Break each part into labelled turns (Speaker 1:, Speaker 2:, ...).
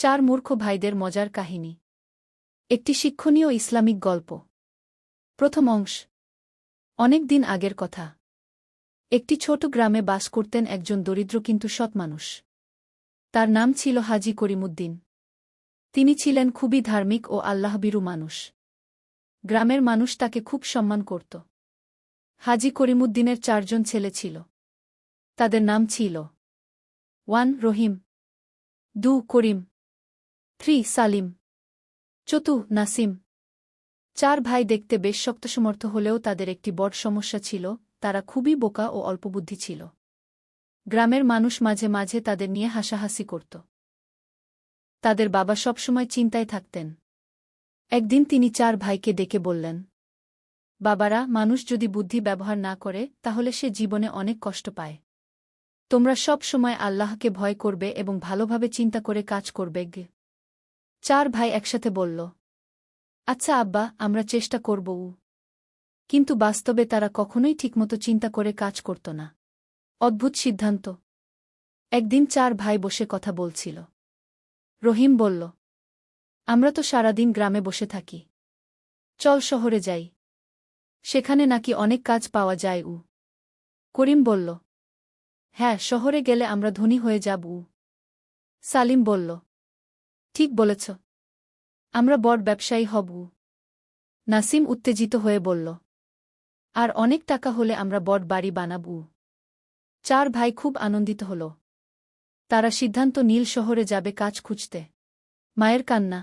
Speaker 1: চার মূর্খ ভাইদের মজার কাহিনী। একটি শিক্ষণীয় ইসলামিক গল্প। প্রথম অংশ। অনেক দিন আগের কথা। একটি ছোট গ্রামে বাস করতেন একজন দরিদ্র কিন্তু সৎ মানুষ। তার নাম ছিল হাজী করিমুদ্দিন। তিনি ছিলেন খুবই ধার্মিক ও আল্লাহভীরু মানুষ। গ্রামের মানুষ তাকে খুব সম্মান করত। হাজী করিমুদ্দিনের 4 জন ছেলে ছিল। তাদের নাম ছিল 1 রহিম, 2 করিম, 3 সালিম, 4 নাসিম। 4 ভাই দেখতে বেশ শক্তসমর্থ হলেও তাদের একটি বড় সমস্যা ছিল, তারা খুবই বোকা ও অল্পবুদ্ধি ছিল। গ্রামের মানুষ মাঝে মাঝে তাদের নিয়ে হাসাহাসি করত। তাদের বাবা সবসময় চিন্তায় থাকতেন। একদিন তিনি 4 ভাইকে ডেকে বললেন, বাবারা, মানুষ যদি বুদ্ধি ব্যবহার না করে তাহলে সে জীবনে অনেক কষ্ট পায়। তোমরা সব সময় আল্লাহকে ভয় করবে এবং ভালোভাবে চিন্তা করে কাজ করবে। 4 ভাই একসাথে বলল, আচ্ছা আব্বা, আমরা চেষ্টা করব। কিন্তু বাস্তবে তারা কখনোই ঠিকমতো চিন্তা করে কাজ করত না। অদ্ভুত সিদ্ধান্ত। একদিন 4 ভাই বসে কথা বলছিল। রহিম বলল, আমরা তো সারাদিন গ্রামে বসে থাকি। চল শহরে যাই। সেখানে নাকি অনেক কাজ পাওয়া যায়। করিম বলল, হ্যাঁ, শহরে গেলে আমরা ধনী হয়ে যাব। সালিম বলল, ঠিক বলেছ, আমরা বড় ব্যবসায়ী হব। নাসিম উত্তেজিত হয়ে বলল, আর অনেক টাকা হলে আমরা বড় বাড়ি বানাব। 4 ভাই খুব আনন্দিত হল। তারা সিদ্ধান্ত নীল শহরে যাবে কাজ খুঁজতে। মায়ের কান্না।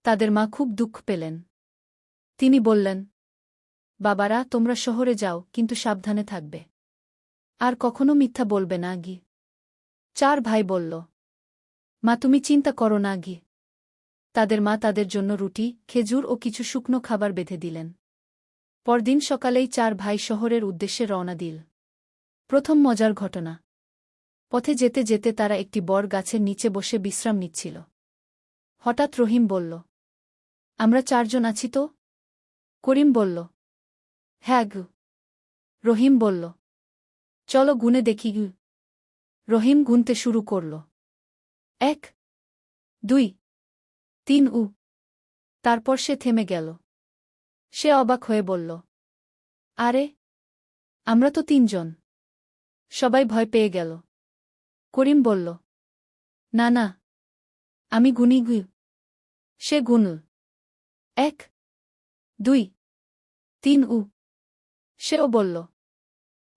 Speaker 1: তাদের মা খুব দুঃখ পেলেন। তিনি বললেন, বাবারা, তোমরা শহরে যাও, কিন্তু সাবধানে থাকবে। আর কখনো মিথ্যা বলবে না। 4 ভাই বলল, মা, তুমি চিন্তা করো না। তাদের মা তাদের জন্য রুটি, খেজুর ও কিছু শুকনো খাবার বেঁধে দিলেন। পরদিন সকালেই 4 ভাই শহরের উদ্দেশ্যে রওনা দিল। প্রথম মজার ঘটনা। পথে যেতে যেতে তারা একটি বড় গাছের নিচে বসে বিশ্রাম নিচ্ছিল। হঠাৎ রহিম বলল, আমরা 4 জন আছি তো? করিম বলল, হ্যাঁ। রহিম বলল, চলো গুনে দেখি। রহিম গুনতে শুরু করল। 1, 2, 3। তারপর সে থেমে গেল। সে অবাক হয়ে বলল, আরে, আমরা তো 3 জন। সবাই ভয় পেয়ে গেল। করিম বলল, না না, আমি গুনি। সে গুনল। 1, 2, 3। সেও বলল,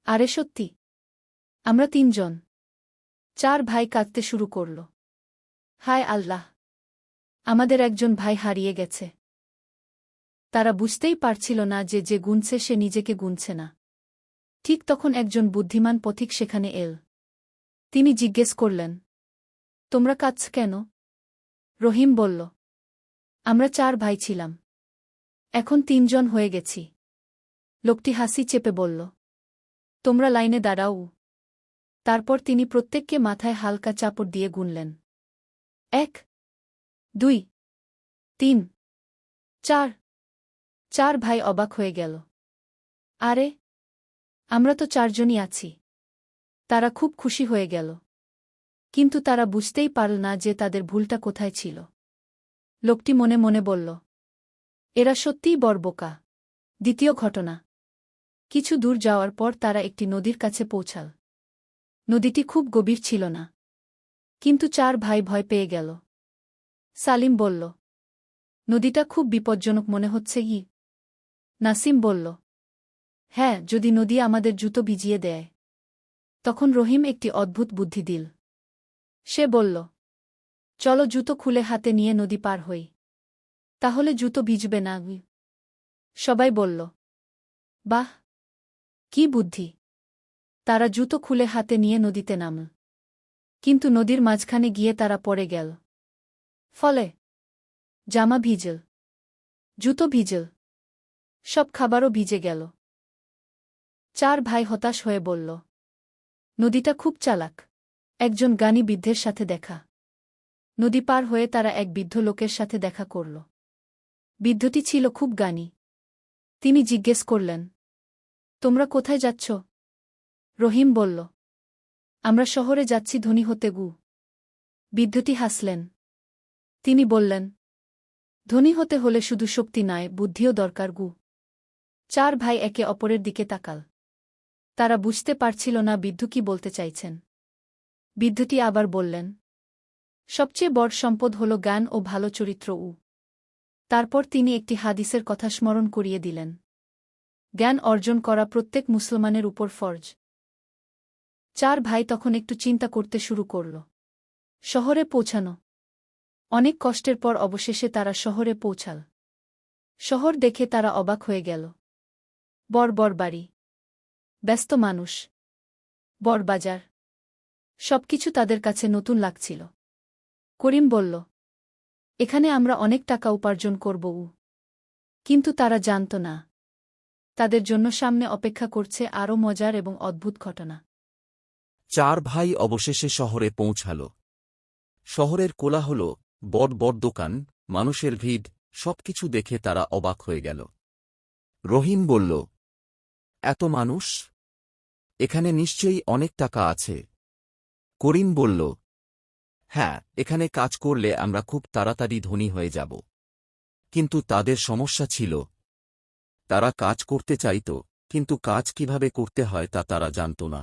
Speaker 1: আরে সত্যি, আমরা 3 জন। 4 ভাই কাঁদতে শুরু করল। হায় আল্লাহ, আমাদের একজন ভাই হারিয়ে গেছে। তারা বুঝতেই পারছিল না যে যে গুনছে সে নিজেকে গুনছে না। ঠিক তখন একজন বুদ্ধিমান পথিক সেখানে এল। তিনি জিজ্ঞেস করলেন, তোমরা কাঁদছ কেন? রহিম বলল, আমরা 4 ভাই ছিলাম, এখন 3 জন হয়ে গেছি। লোকটি হাসি চেপে বলল, তোমরা লাইনে দাঁড়াও। তারপর তিনি প্রত্যেককে মাথায় হালকা চাপড় দিয়ে গুনলেন। 1, 2, 3, 4। 4 ভাই অবাক হয়ে গেল। আরে, আমরা তো 4 জনই আছি। তারা খুব খুশি হয়ে গেল। কিন্তু তারা বুঝতেই পারল না যে তাদের ভুলটা কোথায় ছিল। লোকটি মনে মনে বলল, এরা সত্যিই বড় বোকা। দ্বিতীয় ঘটনা। কিছু দূর যাওয়ার পর তারা একটি নদীর কাছে পৌঁছাল। নদীটি খুব গভীর ছিল না। কিন্তু 4 ভাই ভয় পেয়ে গেল। সালিম বলল, নদীটা খুব বিপজ্জনক মনে হচ্ছে। নাসিম বলল, হ্যাঁ, যদি নদী আমাদের জুতো ভিজিয়ে দেয়। তখন রহিম একটি অদ্ভুত বুদ্ধি দিল। সে বলল, চলো জুতো খুলে হাতে নিয়ে নদী পার হই। তাহলে জুতো ভিজবে না। সবাই বলল, বাহ, কি বুদ্ধি। তারা জুতো খুলে হাতে নিয়ে নদীতে নামল। কিন্তু নদীর মাঝখানে গিয়ে তারা পড়ে গেল। ফলে জামা ভিজল, জুতো ভিজল, সব খাবারও ভিজে গেল। 4 ভাই হতাশ হয়ে বলল, নদীটা খুব চালাক। একজন জ্ঞানী বৃদ্ধের সাথে দেখা। নদী পার হয়ে তারা এক বৃদ্ধ লোকের সাথে দেখা করল। বৃদ্ধটি ছিল খুব জ্ঞানী। তিনি জিজ্ঞেস করলেন, তোমরা কোথায় যাচ্ছ? রহিম বলল, আমরা শহরে যাচ্ছি ধনী হতে। বৃদ্ধটি হাসলেন। তিনি বললেন, ধনী হতে হলে শুধু শক্তি নয়, বুদ্ধিও দরকার গু। চার ভাই একে অপরের দিকে তাকাল। তারা বুঝতে পারছিল না বৃদ্ধ কি বলতে চাইছেন। বৃদ্ধটি আবার বললেন, সবচেয়ে বড় সম্পদ হল জ্ঞান ও ভালো চরিত্র। তারপর তিনি একটি হাদিসের কথা স্মরণ করিয়ে দিলেন, জ্ঞান অর্জন করা প্রত্যেক মুসলমানের উপর ফরজ। চার ভাই তখন একটু চিন্তা করতে শুরু করল। শহরে পৌঁছানো। অনেক কষ্টের পর অবশেষে তারা শহরে পৌঁছাল। শহর দেখে তারা অবাক হয়ে গেল। বড় বড় বাড়ি, ব্যস্ত মানুষ, বড় বাজার, সবকিছু তাদের কাছে নতুন লাগছিল। করিম বলল, এখানে আমরা অনেক টাকা উপার্জন করব। কিন্তু তারা জানত না, তাদের জন্য সামনে অপেক্ষা করছে আরও মজার এবং অদ্ভুত ঘটনা।
Speaker 2: চার ভাই অবশেষে শহরে পৌঁছাল। শহরের কোলাহল, বড় বড় দোকান, মানুষের ভিড়, সবকিছু দেখে তারা অবাক হয়ে গেল। রহিম বলল, এত মানুষ? এখানে নিশ্চয়ই অনেক টাকা আছে। করিম বলল, হ্যাঁ, এখানে কাজ করলে আমরা খুব তাড়াতাড়ি ধনী হয়ে যাব। কিন্তু তাদের সমস্যা ছিল, তারা কাজ করতে চাইত, কিন্তু কাজ কিভাবে করতে হয় তা তারা জানত না।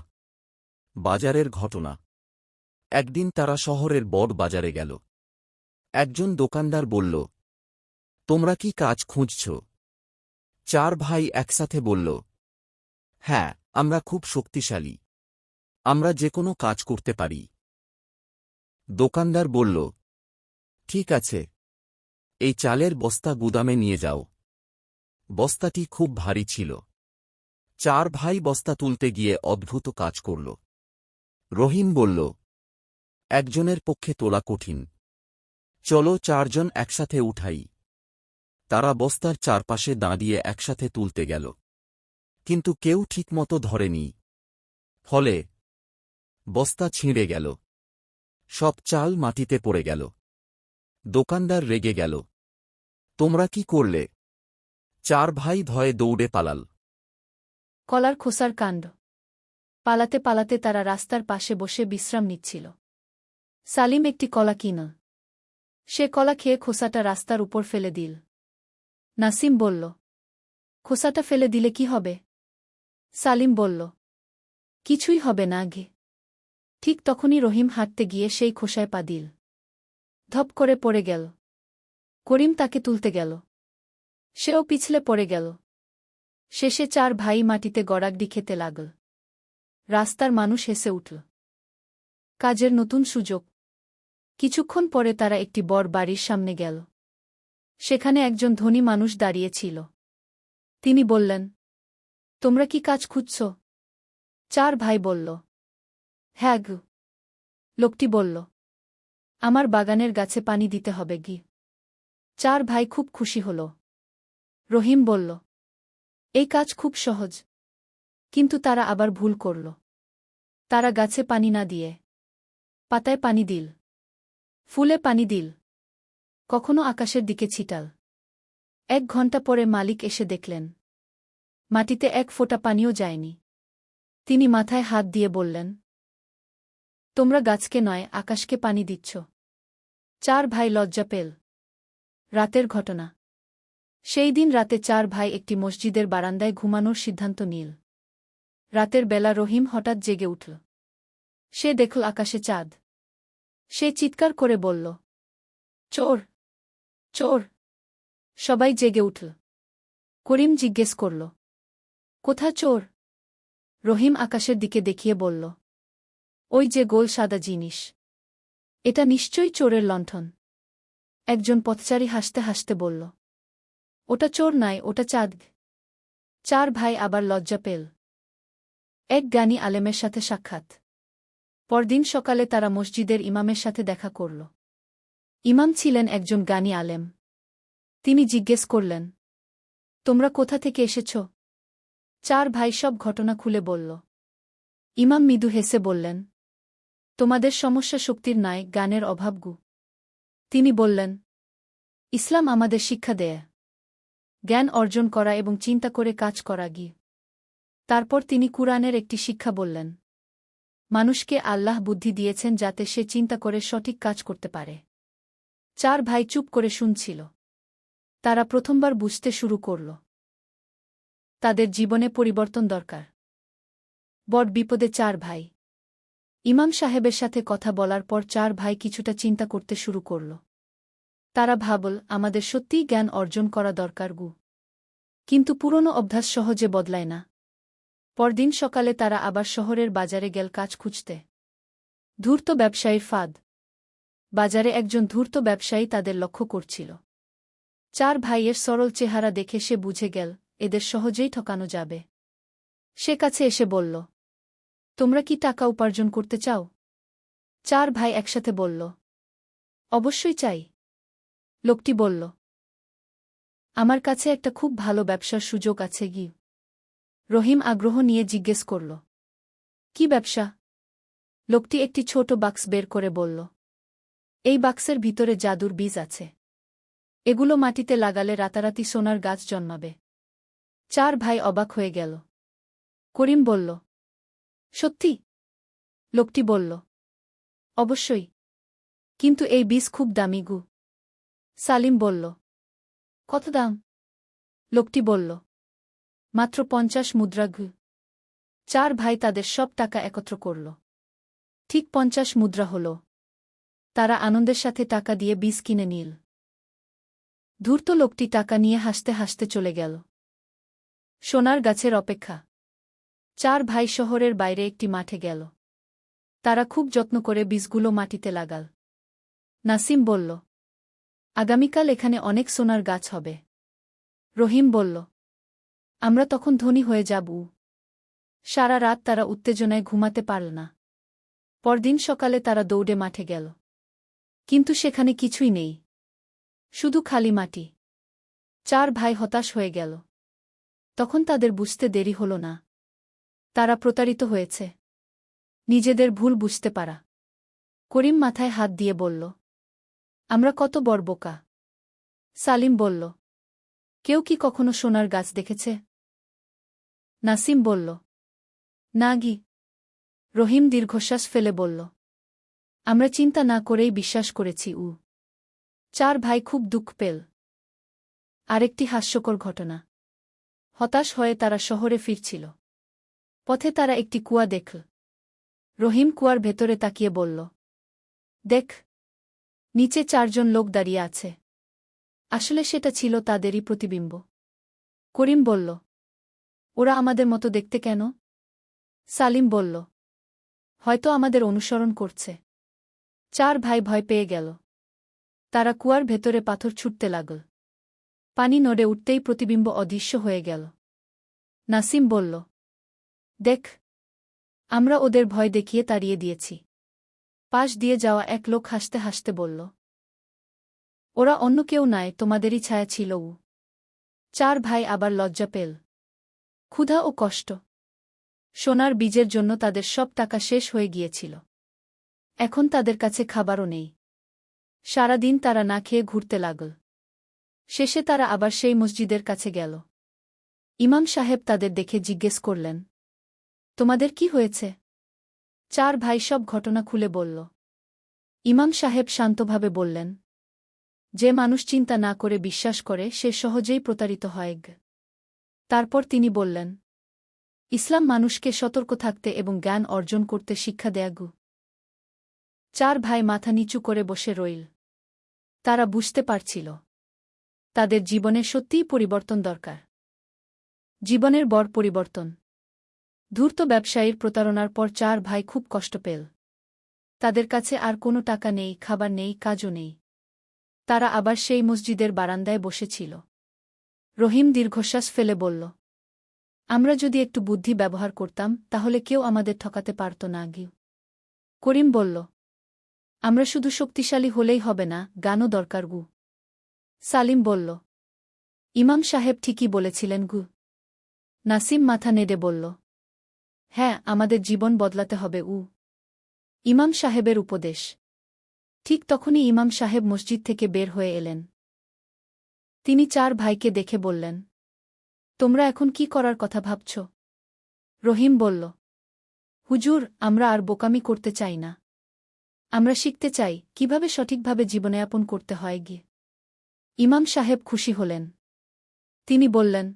Speaker 2: বাজারের ঘটনা। একদিন তারা শহরের বড় বাজারে গেল। একজন দোকানদার বলল, তোমরা কি কাজ খুঁজছ? চার ভাই একসাথে বলল, হ্যাঁ, আমরা খুব শক্তিশালী, আমরা যে কোনো কাজ করতে পারি। দোকানদার বলল, ঠিক আছে, এই চালের বস্তা গুদামে নিয়ে যাও। বস্তাটি খুব ভারী ছিল। চার ভাই বস্তা তুলতে গিয়ে অদ্ভুত কাজ করল। রহিম বলল, একজনের পক্ষে তোলা কঠিন, চলো চারজন একসাথে উঠাই। তারা বস্তার চারপাশে দাঁড়িয়ে একসাথে তুলতে গেল, কিন্তু কেউ ঠিকমতো ধরেনি। ফলে বস্তা ছিঁড়ে গেল, সব চাল মাটিতে পড়ে গেল। দোকানদার রেগে গেল, তোমরা কি করলে? চার ভাই ভয়ে দৌড়ে পালাল।
Speaker 1: কলার খোসার কাণ্ড। পালাতে পালাতে তারা রাস্তার পাশে বসে বিশ্রাম নিচ্ছিল। সালিম একটি কলা কিনল। সে কলা খেয়ে খোসাটা রাস্তার উপর ফেলে দিল। নাসিম বলল, খোসাটা ফেলে দিলে কি হবে? সালিম বলল, কিছুই হবে না গে। ঠিক তখনই রহিম হাঁটতে গিয়ে সেই খোসায় পা দিল। ধপ করে পড়ে গেল। করিম তাকে তুলতে গেল, সেও পিছলে পড়ে গেল। শেষে চার ভাই মাটিতে গড়াগডি খেতে লাগল। রাস্তার মানুষ হেসে উঠল। কাজের নতুন সুযোগ। কিছুক্ষণ পরে তারা একটি বড় বাড়ির সামনে গেল। সেখানে একজন ধনী মানুষ দাঁড়িয়ে ছিল। তিনি বললেন, তোমরা কি কাজ খুঁজছ? চার ভাই বলল, হ্যাঁ গু। লোকটি বলল, আমার বাগানের গাছে পানি দিতে হবে গি। চার ভাই খুব খুশি হল। রহিম বলল, এই কাজ খুব সহজ। কিন্তু তারা আবার ভুল করল। তারা গাছে পানি না দিয়ে পাতায় পানি দিল, ফুলে পানি দিল, কখনো আকাশের দিকে ছিটাল। 1 ঘণ্টা পরে মালিক এসে দেখলেন, মাটিতে এক ফোঁটা পানিও যায়নি। তিনি মাথায় হাত দিয়ে বললেন, তোমরা গাছকে নয়, আকাশকে পানি দিচ্ছ। চার ভাই লজ্জা পেল। রাতের ঘটনা। সেই দিন রাতে চার ভাই একটি মসজিদের বারান্দায় ঘুমানোর সিদ্ধান্ত নিল। রাতের বেলা রহিম হঠাৎ জেগে উঠল। সে দেখল আকাশে চাঁদ। সে চিৎকার করে বলল, চোর, চোর। সবাই জেগে উঠল। করিম জিজ্ঞেস করল, কোথা চোর? রহিম আকাশের দিকে দেখিয়ে বলল, ওই যে গোল সাদা জিনিস, এটা নিশ্চয়ই চোরের লণ্ঠন। একজন পথচারী হাসতে হাসতে বলল, ওটা চোর নয়, ওটা চাঁদ। চার ভাই আবার লজ্জা পেল। এক জ্ঞানী আলেমের সাথে সাক্ষাৎ। পরদিন সকালে তারা মসজিদের ইমামের সাথে দেখা করল। ইমাম ছিলেন একজন জ্ঞানী আলেম। তিনি জিজ্ঞেস করলেন, তোমরা কোথা থেকে এসেছ? চার ভাই সব ঘটনা খুলে বলল। ইমাম মৃদু হেসে বললেন, তোমাদের সমস্যা শক্তির নয়, জ্ঞানের অভাব গু। তিনি বললেন, ইসলাম আমাদের শিক্ষা দেয় জ্ঞান অর্জন করা এবং চিন্তা করে কাজ করা গি। তারপর তিনি কুরআনের একটি শিক্ষা বললেন, মানুষকে আল্লাহ বুদ্ধি দিয়েছেন যাতে সে চিন্তা করে সঠিক কাজ করতে পারে। চার ভাই চুপ করে শুনছিল। তারা প্রথমবার বুঝতে শুরু করল তাদের জীবনে পরিবর্তন দরকার। বড় বিপদে চার ভাই। ইমাম সাহেবের সাথে কথা বলার পর চার ভাই কিছুটা চিন্তা করতে শুরু করল। তারা ভাবল, আমাদের সত্যিই জ্ঞান অর্জন করা দরকার গু। কিন্তু পুরনো অভ্যাস সহজে বদলায় না। পরদিন সকালে তারা আবার শহরের বাজারে গেল কাজ খুঁজতে। ধূর্ত ব্যবসায়ীর ফাঁদ। বাজারে একজন ধূর্ত ব্যবসায়ী তাদের লক্ষ্য করছিল। চার ভাইয়ের সরল চেহারা দেখে সে বুঝে গেল, এদের সহজেই ঠকানো যাবে। সে কাছে এসে বলল, তোমরা কি টাকা উপার্জন করতে চাও? চার ভাই একসাথে বলল, অবশ্যই চাই। লোকটি বলল, আমার কাছে একটা খুব ভালো ব্যবসার সুযোগ আছে গি। রহিম আগ্রহ নিয়ে জিজ্ঞেস করল, কি ব্যবসা? লোকটি একটি ছোট বাক্স বের করে বলল, এই বাক্সের ভিতরে জাদুর বীজ আছে। এগুলো মাটিতে লাগালে রাতারাতি সোনার গাছ জন্মাবে। চার ভাই অবাক হয়ে গেল। করিম বলল, সত্যি? লোকটি বলল, অবশ্যই। কিন্তু এই বীজ খুব দামি গু। সালিম বলল, কত দাম? লোকটি বলল, মাত্র 50 মুদ্রা গু। চার ভাই তাদের সব টাকা একত্র করল। ঠিক 50 মুদ্রা হল। তারা আনন্দের সাথে টাকা দিয়ে বীজ কিনে নিল। ধূর্ত লোকটি টাকা নিয়ে হাসতে হাসতে চলে গেল। সোনার গাছের অপেক্ষা। চার ভাই শহরের বাইরে একটি মাঠে গেল। তারা খুব যত্ন করে বীজগুলো মাটিতে লাগাল। নাসিম বলল, আগামীকাল এখানে অনেক সোনার গাছ হবে। রহিম বলল, আমরা তখন ধনী হয়ে যাব। সারা রাত তারা উত্তেজনায় ঘুমাতে পারল না। পরদিন সকালে তারা দৌড়ে মাঠে গেল। কিন্তু সেখানে কিছুই নেই, শুধু খালি মাটি। চার ভাই হতাশ হয়ে গেল। তখন তাদের বুঝতে দেরি হল না। তারা প্রতারিত হয়েছে। নিজেদের ভুল বুঝতে পারা। করিম মাথায় হাত দিয়ে বলল, আমরা কত বড় বোকা। সালিম বলল, কেউ কি কখনো সোনার গাছ দেখেছে? নাসিম বলল, না গি। রহিম দীর্ঘশ্বাস ফেলে বলল, আমরা চিন্তা না করেই বিশ্বাস করেছি। চার ভাই খুব দুঃখ পেল। আরেকটি হাস্যকর ঘটনা। হতাশ হয়ে তারা শহরে ফিরছিল। পথে তারা একটি কুয়া দেখল। রহিম কুয়ার ভেতরে তাকিয়ে বলল, দেখ, নিচে 4 জন লোক দাঁড়িয়ে আছে। আসলে সেটা ছিল তাদেরই প্রতিবিম্ব। করিম বলল, ওরা আমাদের মতো দেখতে কেন? সালিম বলল, হয়তো আমাদের অনুসরণ করছে। চার ভাই ভয় পেয়ে গেল। তারা কুয়ার ভেতরে পাথর ছুটতে লাগল। পানি নড়ে উঠতেই প্রতিবিম্ব অদৃশ্য হয়ে গেল। নাসিম বলল, দেখ, আমরা ওদের ভয় দেখিয়ে তাড়িয়ে দিয়েছি। পাশ দিয়ে যাওয়া এক লোক হাসতে হাসতে বলল, ওরা অন্য কেউ নয়, তোমাদেরই ছায়া ছিল। চার ভাই আবার লজ্জা পেল। ক্ষুধা ও কষ্ট। সোনার বীজের জন্য তাদের সব টাকা শেষ হয়ে গিয়েছিল। এখন তাদের কাছে খাবারও নেই। সারাদিন তারা না খেয়ে ঘুরতে লাগল। শেষে তারা আবার সেই মসজিদের কাছে গেল। ইমাম সাহেব তাদের দেখে জিজ্ঞেস করলেন, তোমাদের কি হয়েছে? চার ভাই সব ঘটনা খুলে বলল। ইমাম সাহেব শান্তভাবে বললেন, যে মানুষ চিন্তা না করে বিশ্বাস করে সে সহজেই প্রতারিত হয়। তারপর তিনি বললেন, ইসলাম মানুষকে সতর্ক থাকতে এবং জ্ঞান অর্জন করতে শিক্ষা দেয়। চার ভাই মাথা নিচু করে বসে রইল। তারা বুঝতে পারছিল তাদের জীবনে সত্যিই পরিবর্তন দরকার। জীবনের বড় পরিবর্তন। ধূর্ত ব্যবসায়ীর প্রতারণার পর চার ভাই খুব কষ্ট পেল। তাদের কাছে আর কোনো টাকা নেই, খাবার নেই, কাজও নেই। তারা আবার সেই মসজিদের বারান্দায় বসেছিল। রহিম দীর্ঘশ্বাস ফেলে বলল, আমরা যদি একটু বুদ্ধি ব্যবহার করতাম তাহলে কেউ আমাদের ঠকাতে পারত না। করিম বলল, আমরা শুধু শক্তিশালী হলেই হবে না, জ্ঞানও দরকার। সালিম বলল, ইমাম সাহেব ঠিকই বলেছিলেন। নাসিম মাথা নেড়ে বলল, হ্যাঁ, আমাদের জীবন বদলাতে হবে। ইমাম সাহেবের উপদেশ। ঠিক তখনই ইমাম সাহেব মসজিদ থেকে বের হয়ে এলেন। তিনি চার ভাইকে দেখে বললেন, তোমরা এখন কি করার কথা ভাবছ? রহিম বলল, হুজুর, আমরা আর বোকামি করতে চাই না। আমরা শিখতে চাই কিভাবে সঠিকভাবে জীবনযাপন করতে হয় গিয়ে। ইমাম সাহেব খুশি হলেন। তিনি বললেন,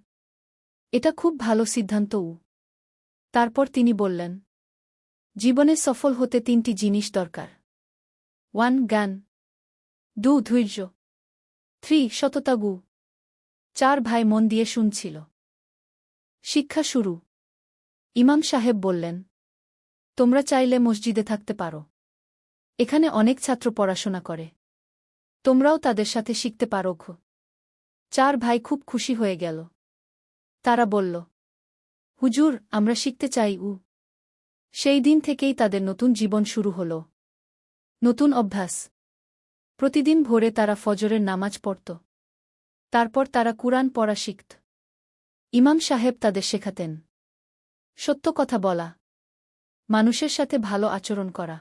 Speaker 1: এটা খুব ভালো সিদ্ধান্ত। তারপর তিনি বললেন, জীবনে সফল হতে 3টি জিনিস দরকার। 1 জ্ঞান, 2 ধৈর্য, 3 সততা। 4 ভাই মন দিয়ে শুনছিল। শিক্ষা শুরু। ইমাম সাহেব বললেন, তোমরা চাইলে মসজিদে থাকতে পারো। এখানে অনেক ছাত্র পড়াশোনা করে। তোমরাও তাদের সাথে শিখতে পারো। 4 ভাই খুব খুশি হয়ে গেল। তারা বলল, হুজুর, আমরা শিখতে চাই। সেই দিন থেকেই তাদের নতুন জীবন শুরু হল। নতুন অভ্যাস। প্রতিদিন ভোরে তারা ফজরের নামাজ পড়ত। তারপর তারা কুরআন পড়া শিখত। ইমাম সাহেব তাদের শেখাতেন সত্য কথা বলা, মানুষের সাথে ভালো আচরণ করা,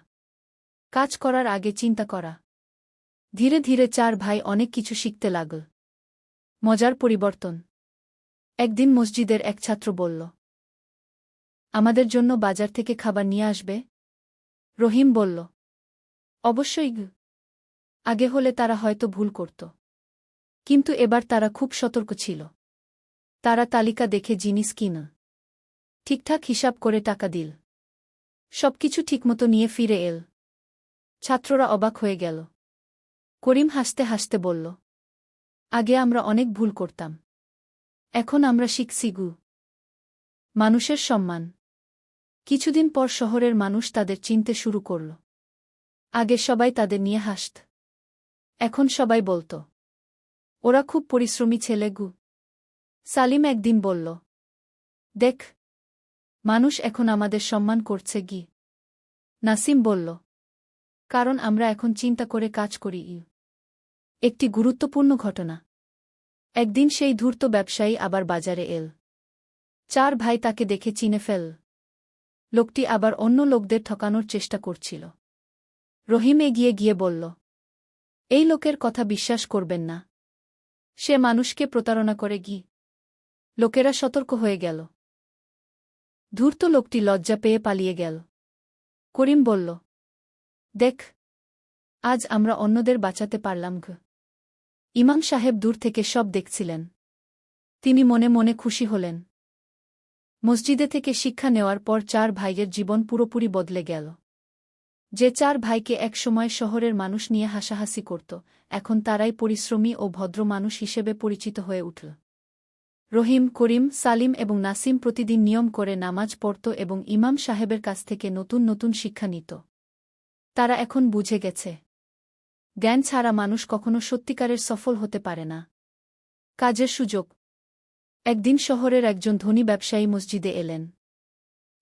Speaker 1: কাজ করার আগে চিন্তা করা। ধীরে ধীরে 4 ভাই অনেক কিছু শিখতে লাগল। মজার পরিবর্তন। একদিন মসজিদের এক ছাত্র বলল, আমাদের জন্য বাজার থেকে খাবার নিয়ে আসবে? রহিম বলল, অবশ্যই। আগে হলে তারা হয়তো ভুল করত, কিন্তু এবার তারা খুব সতর্ক ছিল। তারা তালিকা দেখে জিনিস কিনা ঠিকঠাক হিসাব করে টাকা দিল। সবকিছু ঠিকমতো নিয়ে ফিরে এল। ছাত্ররা অবাক হয়ে গেল। করিম হাসতে হাসতে বলল, আগে আমরা অনেক ভুল করতাম, এখন আমরা শিখছি। মানুষের সম্মান। কিছুদিন পর শহরের মানুষ তাদের চিনতে শুরু করল। আগে সবাই তাদের নিয়ে হাসত, এখন সবাই বলত, ওরা খুব পরিশ্রমী ছেলে। সালিম একদিন বলল, দেখ, মানুষ এখন আমাদের সম্মান করছে। নাসিম বলল, কারণ আমরা এখন চিন্তা করে কাজ করি। একটি গুরুত্বপূর্ণ ঘটনা। একদিন সেই ধূর্ত ব্যবসায়ী আবার বাজারে এল। 4 ভাই তাকে দেখে চিনে ফেল। লোকটি আবার অন্য লোকদের ঠকানোর চেষ্টা করছিল। রহিম এগিয়ে গিয়ে বলল, এই লোকের কথা বিশ্বাস করবেন না, সে মানুষকে প্রতারণা করে। লোকেরা সতর্ক হয়ে গেল। ধূর্ত লোকটি লজ্জা পেয়ে পালিয়ে গেল। করিম বলল, দেখ, আজ আমরা অন্যদের বাঁচাতে পারলাম। ইমাম সাহেব দূর থেকে সব দেখছিলেন। তিনি মনে মনে খুশি হলেন। মসজিদে থেকে শিক্ষা নেওয়ার পর 4 ভাইয়ের জীবন পুরোপুরি বদলে গেল। যে 4 ভাইকে একসময় শহরের মানুষ নিয়ে হাসাহাসি করত, এখন তারাই পরিশ্রমী ও ভদ্র মানুষ হিসেবে পরিচিত হয়ে উঠল। রহিম, করিম, সালিম এবং নাসিম প্রতিদিন নিয়ম করে নামাজ পড়ত এবং ইমাম সাহেবের কাছ থেকে নতুন নতুন শিক্ষা নিত। তারা এখন বুঝে গেছে, জ্ঞান ছাড়া মানুষ কখনো সত্যিকারের সফল হতে পারে না। কাজের সুযোগ। একদিন শহরের একজন ধনী ব্যবসায়ী মসজিদে এলেন।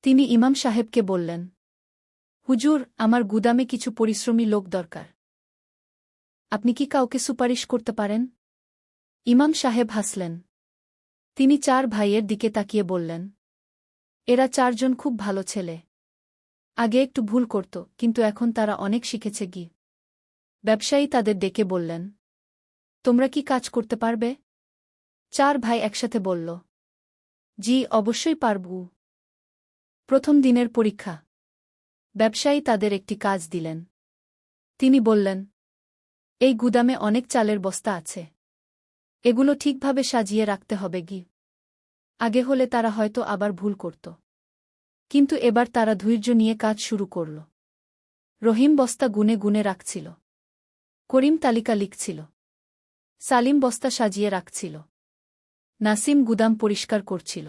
Speaker 1: তিনি ইমাম সাহেবকে বললেন, হুজুর, আমার গুদামে কিছু পরিশ্রমী লোক দরকার। আপনি কি কাউকে সুপারিশ করতে পারেন? ইমাম সাহেব হাসলেন। তিনি 4 ভাইয়ের দিকে তাকিয়ে বললেন, এরা 4 জন খুব ভালো ছেলে। আগে একটু ভুল করত, কিন্তু এখন তারা অনেক শিখেছে। ব্যবসায়ী তাদের ডেকে বললেন, তোমরা কি কাজ করতে পারবে? 4 ভাই একসাথে বলল, জি, অবশ্যই পারব। প্রথম দিনের পরীক্ষা। ব্যবসায়ী তাদের একটি কাজ দিলেন। তিনি বললেন, এই গুদামে অনেক চালের বস্তা আছে। এগুলো ঠিকভাবে সাজিয়ে রাখতে হবে। আগে হলে তারা হয়তো আবার ভুল করত, কিন্তু এবার তারা ধৈর্য নিয়ে কাজ শুরু করল। রহিম বস্তা গুনে গুনে রাখছিল। করিম তালিকা লিখছিল। সালিম বস্তা সাজিয়ে রাখছিল। নাসিম গুদাম পরিষ্কার করছিল।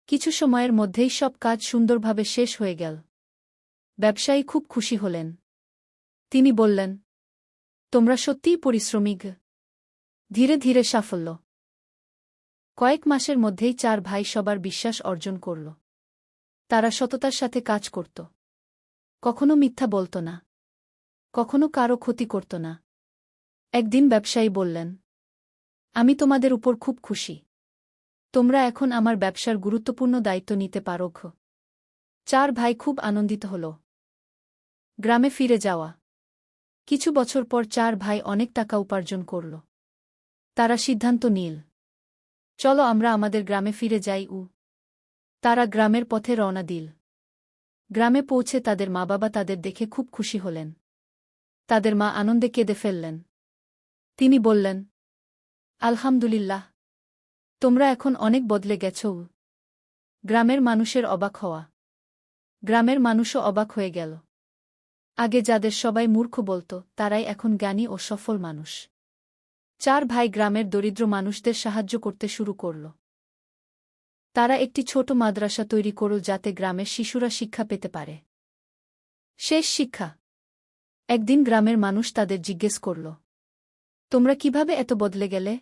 Speaker 1: কিছু সময়ের মধ্যেই সব কাজ সুন্দরভাবে শেষ হয়ে গেল। ব্যবসায়ী খুব খুশি হলেন। তিনি বললেন, তোমরা সত্যিই পরিশ্রমী। ধীরে ধীরে সাফল্য। কয়েক মাসের মধ্যেই 4 ভাই সবার বিশ্বাস অর্জন করল। তারা সততার সাথে কাজ করত, কখনো মিথ্যা বলত না, কখনো কারো ক্ষতি করত না। একদিন ব্যবসায়ী বললেন, আমি তোমাদের উপর খুব খুশি। তোমরা এখন আমার ব্যবসার গুরুত্বপূর্ণ দায়িত্ব নিতে পারো। 4 ভাই খুব আনন্দিত হল। গ্রামে ফিরে যাওয়া। কিছু বছর পর 4 ভাই অনেক টাকা উপার্জন করল। তারা সিদ্ধান্ত নিল, চলো আমরা আমাদের গ্রামে ফিরে যাই। তারা গ্রামের পথে রওনা দিল। গ্রামে পৌঁছে তাদের মা-বাবা তাদের দেখে খুব খুশি হলেন। তাদের মা আনন্দে কেঁদে ফেললেন। তিনি বললেন, আলহামদুলিল্লাহ, তোমরা এখন অনেক বদলে গেছ। গ্রামের মানুষের অবাক হওয়া। গ্রামের মানুষও অবাক হয়ে গেল। আগে যাদের সবাই মূর্খ বলত, তারাই এখন জ্ঞানী ও সফল মানুষ। 4 ভাই গ্রামের দরিদ্র মানুষদের সাহায্য করতে শুরু করল। তারা একটি ছোট মাদ্রাসা তৈরি করল যাতে গ্রামের শিশুরা শিক্ষা পেতে পারে। শেষ শিক্ষা। একদিন গ্রামের মানুষ তাদের জিজ্ঞেস করল, তোমরা কিভাবে এত বদলে গেলে?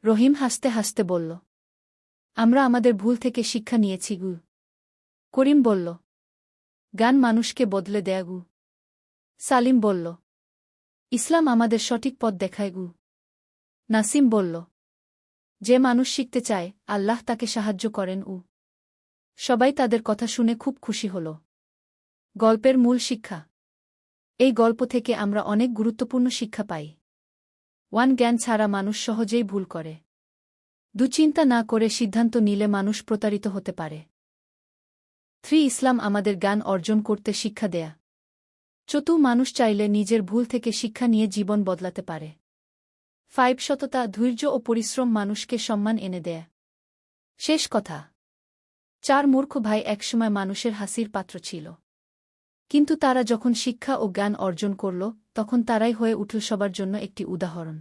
Speaker 1: রহিম হাসতে হাসতে বলল, আমরা আমাদের ভুল থেকে শিক্ষা নিয়েছি গু। করিম বলল, জ্ঞান মানুষকে বদলে দেয় গু। সালিম বলল, ইসলাম আমাদের সঠিক পথ দেখায় গু। নাসিম বলল, যে মানুষ শিখতে চায়, আল্লাহ তাকে সাহায্য করেন। সবাই তাদের কথা শুনে খুব খুশি হল। গল্পের মূল শিক্ষা। এই গল্প থেকে আমরা অনেক গুরুত্বপূর্ণ শিক্ষা পাই। 1. জ্ঞান ছাড়া মানুষ সহজেই ভুল করে। দুশ্চিন্তা না করে সিদ্ধান্ত নিলে মানুষ প্রতারিত হতে পারে। 3. ইসলাম আমাদের জ্ঞান অর্জন করতে শিক্ষা দেয়া। 4. মানুষ চাইলে নিজের ভুল থেকে শিক্ষা নিয়ে জীবন বদলাতে পারে। 5. সততা, ধৈর্য ও পরিশ্রম মানুষকে সম্মান এনে দেয়। শেষ কথা। 4 মূর্খ ভাই একসময় মানুষের হাসির পাত্র ছিল। কিন্তু তারা যখন শিক্ষা ও জ্ঞান অর্জন করল, তখন তারাই হয়ে উঠল সবার জন্য একটি উদাহরণ।